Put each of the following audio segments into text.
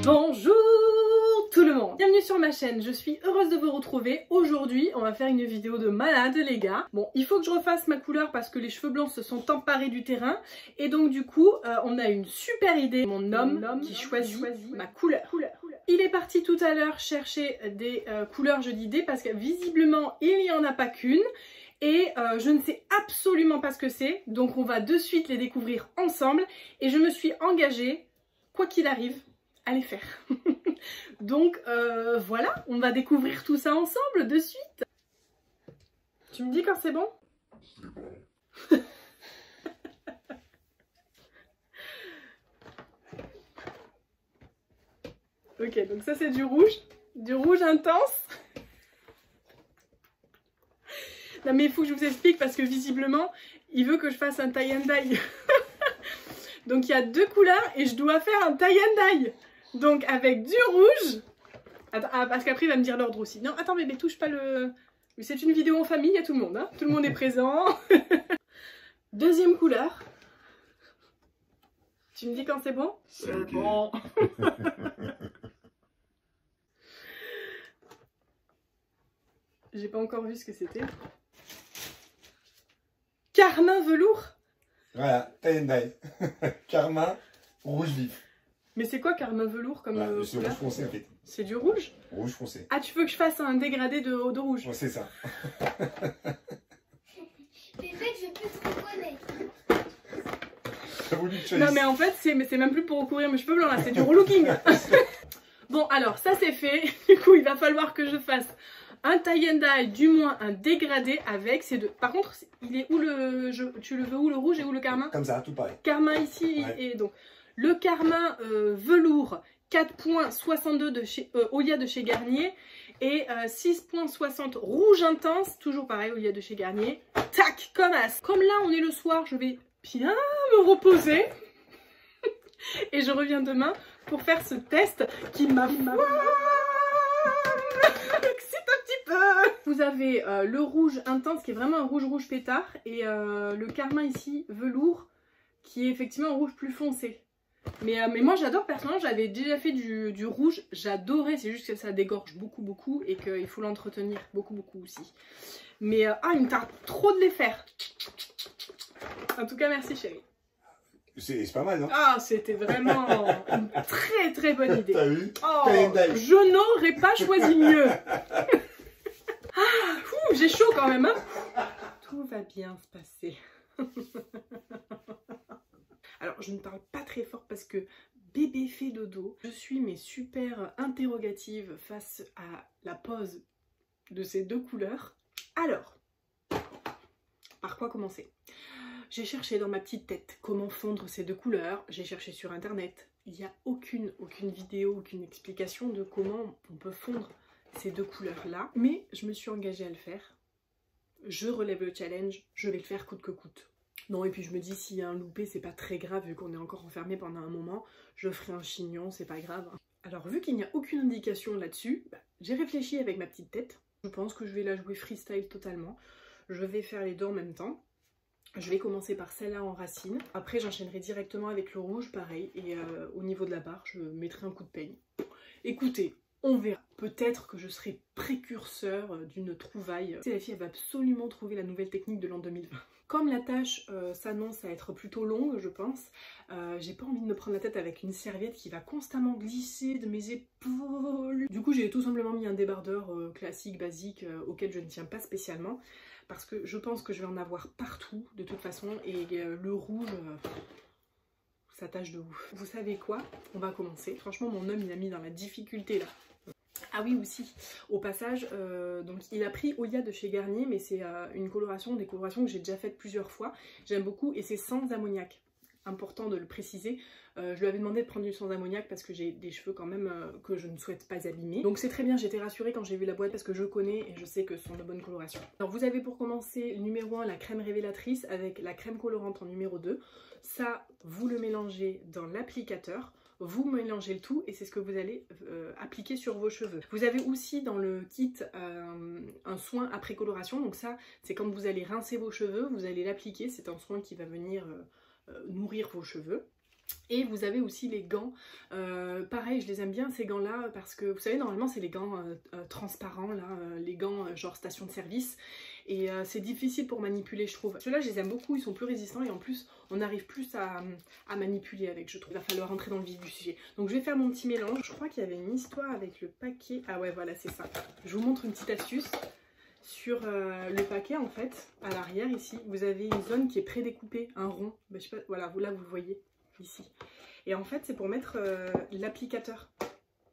Bonjour tout le monde, bienvenue sur ma chaîne, je suis heureuse de vous retrouver. Aujourd'hui on va faire une vidéo de malade les gars. Bon, il faut que je refasse ma couleur parce que les cheveux blancs se sont emparés du terrain. Et donc du coup on a une super idée, mon homme qui choisit ma couleur. Il est parti tout à l'heure chercher des couleurs, je dis des parce que visiblement il n'y en a pas qu'une. Et je ne sais absolument pas ce que c'est, donc on va de suite les découvrir ensemble. Et je me suis engagée, quoi qu'il arrive, à les faire. Donc voilà, on va découvrir tout ça ensemble de suite. Tu me dis quand c'est bon? Ok, donc ça c'est du rouge intense. Non mais il faut que je vous explique parce que visiblement, il veut que je fasse un tie and dye. Donc il y a deux couleurs et je dois faire un tie and dye. Donc avec du rouge. Attends, parce qu'après il va me dire l'ordre aussi. Non, attends bébé, touche pas le... C'est une vidéo en famille, il y a tout le monde. Hein. Tout le monde est présent. Deuxième couleur. Tu me dis quand c'est bon? C'est okay. Bon. J'ai pas encore vu ce que c'était. Carmin velours. Voilà, tie and dye. Carmin, rouge vif. Mais c'est quoi carmin velours comme Voilà, c'est couleur? rouge foncé en fait. C'est du rouge? Rouge foncé. Ah, tu veux que je fasse un dégradé de rouge? Ouais, c'est ça. Bébé, je peux te reconnaître. T'as voulu que tu Non mais en fait c'est même plus pour recouvrir mes cheveux blancs là, c'est du relooking. Bon alors ça c'est fait, du coup il va falloir que je fasse un tie and dye, du moins un dégradé avec ces deux. Par contre il est où le... tu le veux où le rouge et où le carmin? Comme ça, tout pareil. Carmin ici Ouais. et donc le carmin velours 4.62 de chez Olia de chez Garnier et 6.60 rouge intense, toujours pareil Olia de chez Garnier. Tac, comme as. Comme là on est le soir, je vais bien me reposer et je reviens demain pour faire ce test qui m'a excite un petit peu. Vous avez le rouge intense qui est vraiment un rouge pétard et le carmin ici velours qui est effectivement un rouge plus foncé. Mais moi j'adore, personnellement j'avais déjà fait du rouge, j'adorais, c'est juste que ça dégorge beaucoup et qu'il faut l'entretenir beaucoup aussi. Mais il me tarde trop de les faire. En tout cas merci chérie. C'est pas mal, non? Ah c'était vraiment une très bonne idée. T'as vu? Oh, Tie and dye. je n'aurais pas choisi mieux. Ah, j'ai chaud quand même. Hein. Tout va bien se passer. Alors je ne parle pas très fort parce que bébé fait dodo. Je suis mais super interrogative face à la pose de ces deux couleurs. Alors, par quoi commencer? J'ai cherché dans ma petite tête comment fondre ces deux couleurs. J'ai cherché sur internet. Il n'y a aucune vidéo, aucune explication de comment on peut fondre ces deux couleurs là. Mais je me suis engagée à le faire. Je relève le challenge. Je vais le faire coûte que coûte. Non, et puis je me dis, s'il y a un loupé, c'est pas très grave, vu qu'on est encore enfermé pendant un moment. Je ferai un chignon, c'est pas grave. Alors, vu qu'il n'y a aucune indication là-dessus, j'ai réfléchi avec ma petite tête. Je pense que je vais la jouer freestyle totalement. Je vais faire les deux en même temps. Je vais commencer par celle-là en racine. Après, j'enchaînerai directement avec le rouge, pareil. Et au niveau de la barre, je mettrai un coup de peigne. Écoutez, on verra. Peut-être que je serai précurseur d'une trouvaille. La fille, elle va absolument trouver la nouvelle technique de l'an 2020. Comme la tâche s'annonce à être plutôt longue, je pense, j'ai pas envie de me prendre la tête avec une serviette qui va constamment glisser de mes épaules. Du coup, j'ai tout simplement mis un débardeur classique, basique, auquel je ne tiens pas spécialement, parce que je pense que je vais en avoir partout, de toute façon, et le rouge... ça tâche de ouf. Vous savez quoi? On va commencer. Franchement, mon homme, il a mis dans la difficulté, là. Ah oui aussi, au passage, donc il a pris Olia de chez Garnier, mais c'est une coloration, des colorations que j'ai déjà faites plusieurs fois, j'aime beaucoup et c'est sans ammoniac, important de le préciser. Je lui avais demandé de prendre du sans ammoniac parce que j'ai des cheveux quand même que je ne souhaite pas abîmer. Donc c'est très bien, j'étais rassurée quand j'ai vu la boîte parce que je connais et je sais que ce sont de bonnes colorations. Alors vous avez pour commencer numéro 1 la crème révélatrice avec la crème colorante en numéro 2. Ça, vous le mélangez dans l'applicateur. Vous mélangez le tout et c'est ce que vous allez appliquer sur vos cheveux. Vous avez aussi dans le kit un soin après coloration. Donc ça, c'est quand vous allez rincer vos cheveux, vous allez l'appliquer. C'est un soin qui va venir nourrir vos cheveux. Et vous avez aussi les gants, pareil je les aime bien ces gants là parce que vous savez normalement c'est les gants transparents là, les gants genre station de service et c'est difficile pour manipuler je trouve. Ceux-là je les aime beaucoup, ils sont plus résistants et en plus on arrive plus à manipuler avec je trouve. Il va falloir rentrer dans le vif du sujet. Donc je vais faire mon petit mélange, je crois qu'il y avait une histoire avec le paquet, ah ouais voilà c'est ça. Je vous montre une petite astuce. Sur le paquet en fait, à l'arrière ici, vous avez une zone qui est prédécoupée, un rond, ben, je sais pas, voilà là vous le voyez. Ici. Et en fait c'est pour mettre l'applicateur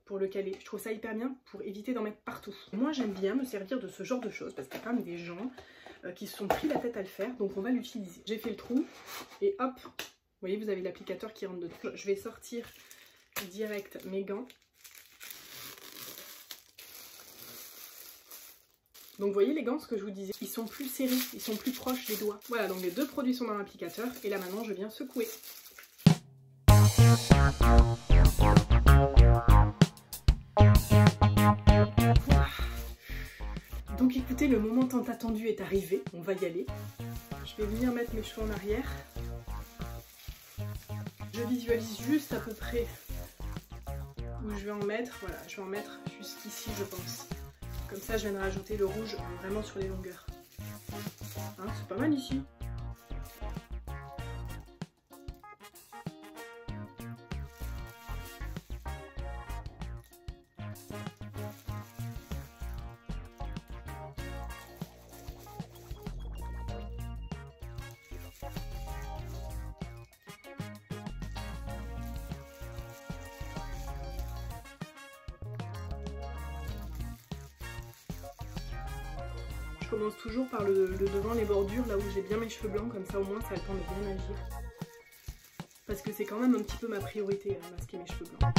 pour le caler. Je trouve ça hyper bien pour éviter d'en mettre partout. Moi j'aime bien me servir de ce genre de choses parce qu'il y a quand même des gens qui se sont pris la tête à le faire, donc on va l'utiliser. J'ai fait le trou et hop, vous voyez vous avez l'applicateur qui rentre dedans. Je vais sortir direct mes gants. Donc vous voyez les gants, ce que je vous disais, ils sont plus serrés, ils sont plus proches des doigts. Voilà, donc les deux produits sont dans l'applicateur et là maintenant je viens secouer. Donc écoutez, le moment tant attendu est arrivé, on va y aller. Je vais venir mettre mes cheveux en arrière. Je visualise juste à peu près où je vais en mettre. Voilà, je vais en mettre jusqu'ici je pense. Comme ça je viens de rajouter le rouge vraiment sur les longueurs. Hein, c'est pas mal ici. Je commence toujours par le devant, les bordures, là où j'ai bien mes cheveux blancs, comme ça au moins ça a le temps de bien agir. Parce que c'est quand même un petit peu ma priorité, hein, masquer mes cheveux blancs.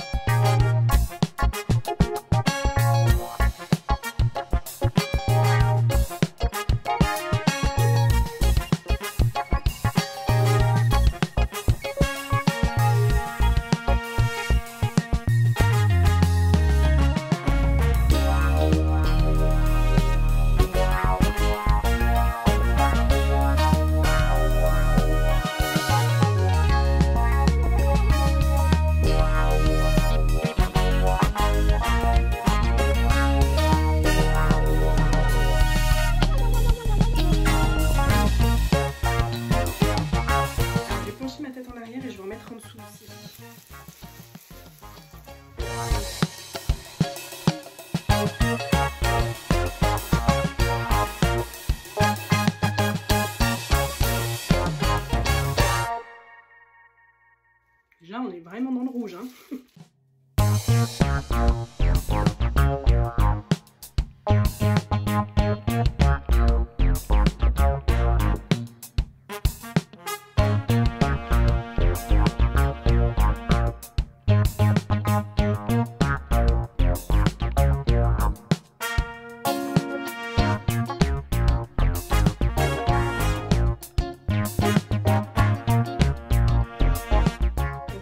Là on est vraiment dans le rouge hein.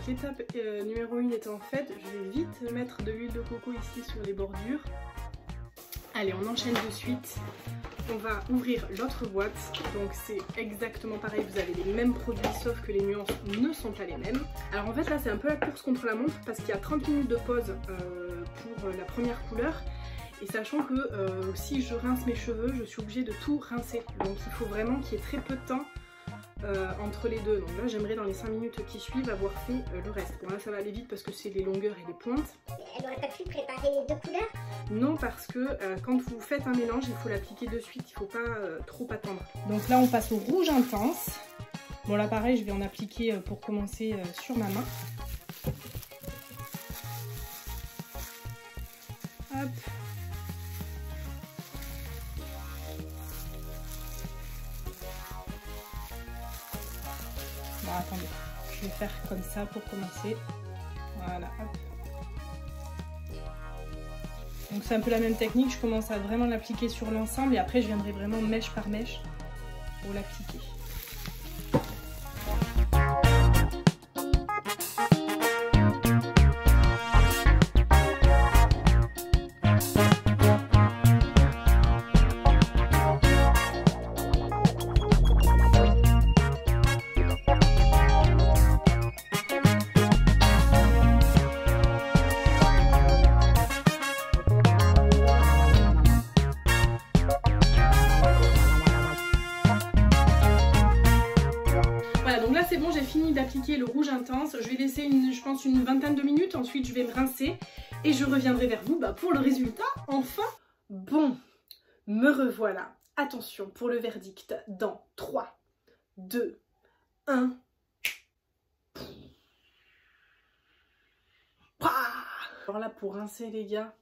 L'étape numéro 1 étant faite, je vais vite mettre de l'huile de coco ici sur les bordures. Allez, on enchaîne de suite. On va ouvrir l'autre boîte. Donc c'est exactement pareil, vous avez les mêmes produits sauf que les nuances ne sont pas les mêmes. Alors en fait là c'est un peu la course contre la montre parce qu'il y a 30 minutes de pause pour la première couleur. Et sachant que si je rince mes cheveux, je suis obligée de tout rincer. Donc il faut vraiment qu'il y ait très peu de temps entre les deux. Donc là j'aimerais dans les 5 minutes qui suivent avoir fait le reste. Bon là ça va aller vite parce que c'est les longueurs et les pointes. Elle n'aurait pas pu préparer les deux couleurs? Non, parce que quand vous faites un mélange il faut l'appliquer de suite, il ne faut pas trop attendre. Donc là on passe au rouge intense. Bon là pareil je vais en appliquer pour commencer sur ma main. Hop. Bon, attendez, je vais faire comme ça pour commencer. Voilà, hop. Donc c'est un peu la même technique, je commence à vraiment l'appliquer sur l'ensemble et après je viendrai vraiment mèche par mèche pour l'appliquer. Voilà, donc là c'est bon, j'ai fini d'appliquer le rouge intense. Je vais laisser je pense une vingtaine de minutes, ensuite je vais me rincer et je reviendrai vers vous pour le résultat. Enfin, bon, me revoilà. Attention pour le verdict dans 3, 2, 1. Alors là pour rincer les gars,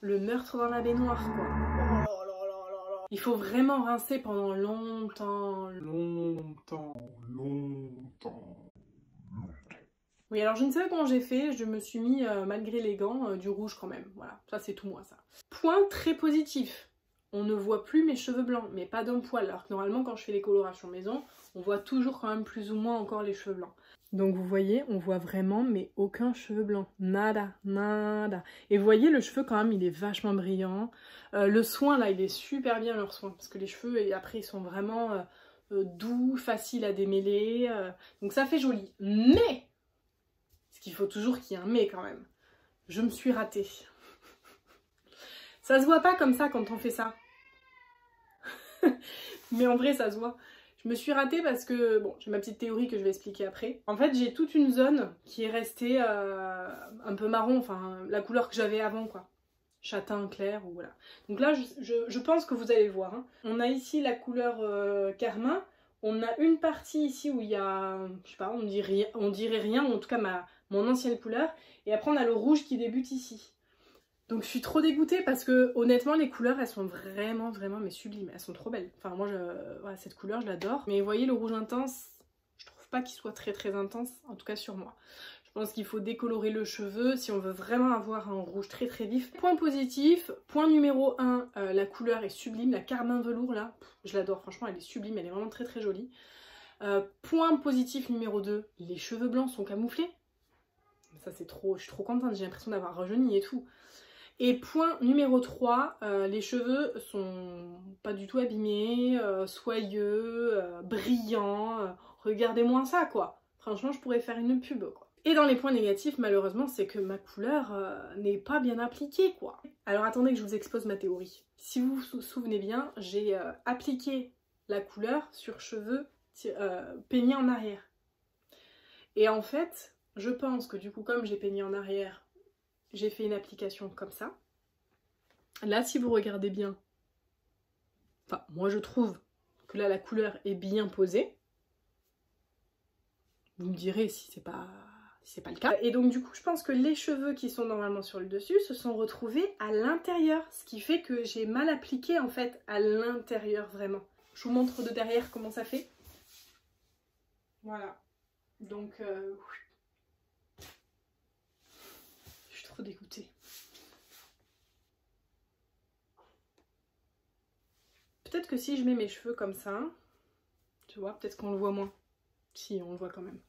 le meurtre dans la baignoire quoi. Il faut vraiment rincer pendant longtemps. Oui, alors je ne sais pas comment j'ai fait, je me suis mis, malgré les gants, du rouge quand même. Voilà, ça c'est tout moi ça. Point très positif, on ne voit plus mes cheveux blancs, mais pas d'un poil. Alors que normalement quand je fais les colorations maison, on voit toujours quand même plus ou moins encore les cheveux blancs. Donc vous voyez, on voit vraiment mais aucun cheveu blanc, nada, nada. Et vous voyez le cheveu quand même il est vachement brillant. Le soin là il est super bien leur soin parce que les cheveux et après ils sont vraiment doux, faciles à démêler. Donc ça fait joli. Mais, parce qu'il faut toujours qu'il y ait un mais quand même, je me suis ratée. Ça se voit pas comme ça quand on fait ça. Mais en vrai ça se voit. Je me suis ratée parce que, bon, j'ai ma petite théorie que je vais expliquer après. En fait, j'ai toute une zone qui est restée un peu marron, enfin, la couleur que j'avais avant, quoi. Châtain clair, ou voilà. Donc là, je pense que vous allez voir. Hein. On a ici la couleur carmin. On a une partie ici où il y a, je sais pas, on dirait rien, ou en tout cas mon ancienne couleur. Et après, on a le rouge qui débute ici. Donc je suis trop dégoûtée parce que honnêtement les couleurs elles sont vraiment mais sublimes, elles sont trop belles. Enfin moi voilà, cette couleur je l'adore. Mais vous voyez le rouge intense, je trouve pas qu'il soit très intense, en tout cas sur moi. Je pense qu'il faut décolorer le cheveu si on veut vraiment avoir un rouge très vif. Point positif, point numéro 1, la couleur est sublime, la carmin velours là, je l'adore franchement, elle est sublime, elle est vraiment très jolie. Point positif numéro 2, les cheveux blancs sont camouflés. Ça c'est trop, je suis trop contente, j'ai l'impression d'avoir rajeuni et tout. Et point numéro 3, les cheveux sont pas du tout abîmés, soyeux, brillants. Regardez-moi ça quoi. Franchement, je pourrais faire une pub quoi. Et dans les points négatifs, malheureusement, c'est que ma couleur n'est pas bien appliquée quoi. Alors attendez que je vous expose ma théorie. Si vous vous souvenez bien, j'ai appliqué la couleur sur cheveux peignés en arrière. Et en fait, je pense que du coup, comme j'ai peigné en arrière, j'ai fait une application comme ça. Là, si vous regardez bien, enfin, moi je trouve que là, la couleur est bien posée. Vous me direz si c'est pas le cas. Et donc du coup, je pense que les cheveux qui sont normalement sur le dessus se sont retrouvés à l'intérieur. Ce qui fait que j'ai mal appliqué en fait à l'intérieur vraiment. Je vous montre de derrière comment ça fait. Voilà. Donc... trop dégoûtée. Peut-être que si je mets mes cheveux comme ça, tu vois, peut-être qu'on le voit moins. Si, on le voit quand même.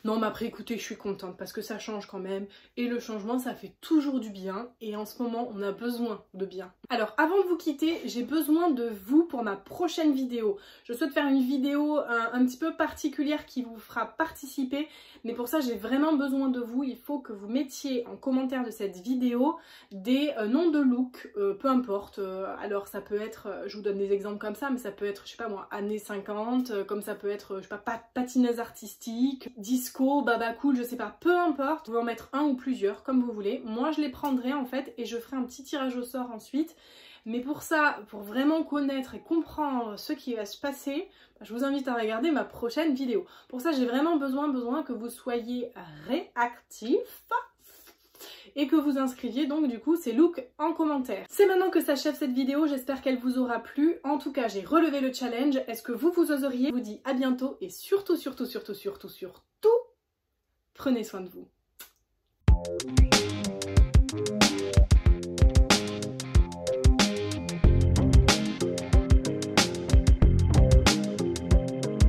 Non mais après écoutez, je suis contente parce que ça change quand même et le changement ça fait toujours du bien et en ce moment on a besoin de bien. Alors avant de vous quitter, j'ai besoin de vous pour ma prochaine vidéo. Je souhaite faire une vidéo un petit peu particulière qui vous fera participer, mais pour ça j'ai vraiment besoin de vous. Il faut que vous mettiez en commentaire de cette vidéo des noms de look, peu importe. Alors ça peut être, je vous donne des exemples comme ça, mais ça peut être, je sais pas moi, années 50, comme ça peut être, je sais pas, patineuse artistique, disco, baba cool, je sais pas, peu importe. Vous pouvez en mettre un ou plusieurs, comme vous voulez. Moi je les prendrai en fait et je ferai un petit tirage au sort ensuite. Mais pour ça, pour vraiment connaître et comprendre ce qui va se passer, je vous invite à regarder ma prochaine vidéo. Pour ça, j'ai vraiment besoin que vous soyez réactifs et que vous inscriviez donc du coup ces looks en commentaire. C'est maintenant que s'achève cette vidéo, j'espère qu'elle vous aura plu. En tout cas, j'ai relevé le challenge. Est-ce que vous oseriez? Je vous dis à bientôt et surtout, prenez soin de vous.